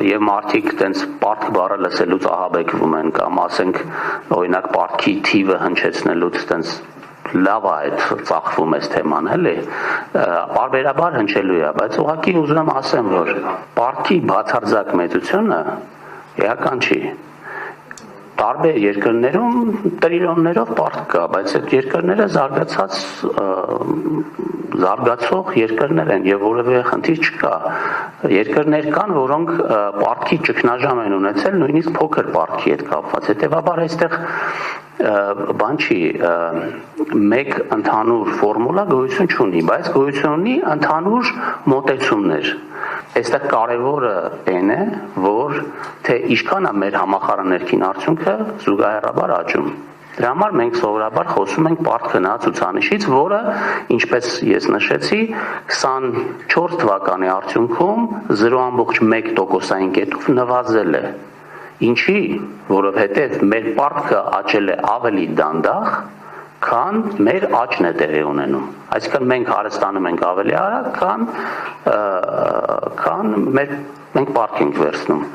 եւ մարդիկ տենց պարտք բառը լսելուց ահաբեկվում են կամ ասենք օրինակ պարտքի թիվը հնչեցնելուց տենց լավ է այդ ծախվում այս թեման, էլի բարբերաբար հնչելու է, բայց ուղղակի ուզում եմ ասեմ, որ պարտքի բացարձակ մեծությունը էական չի։ Տարբեր երկրներում տրիլիոններով պարտք կա, բայց այդ երկրները զարգացող երկրներ են եւ որևէ խնդիր չկա։ Երկրներ կան, որոնք պարտքի ճգնաժամ են ունեցել նույնիսկ փոքր պարտքի հետ կապված։ Հետեւաբար այստեղ բան չի, մեկ ընդհանուր ֆորմուլա գոյություն չունի, բայց գոյություն ունի ընդհանուր մոտեցումներ։ Այստեղ կարևորը այն է, որ թե ինչքան է մեր համախառաներքին արդյունքը զուգահեռաբար աճում։ Դրա համար մենք սովորաբար խոսում ենք պարտ գնահատած ցուցանիշից, որը, ինչպես ես նշեցի, 24 թվականի արդյունքում 0.1%-ային կետով նվազել է։ Ինչի, որովհետև մեր պարտքը աճել է ավելի դանդաղ, քան մեր աճն է տեղի ունենում։ Այսինքն մենք հարստանում ենք ավելի արագ, քան մենք պարտք ենք վերցնում։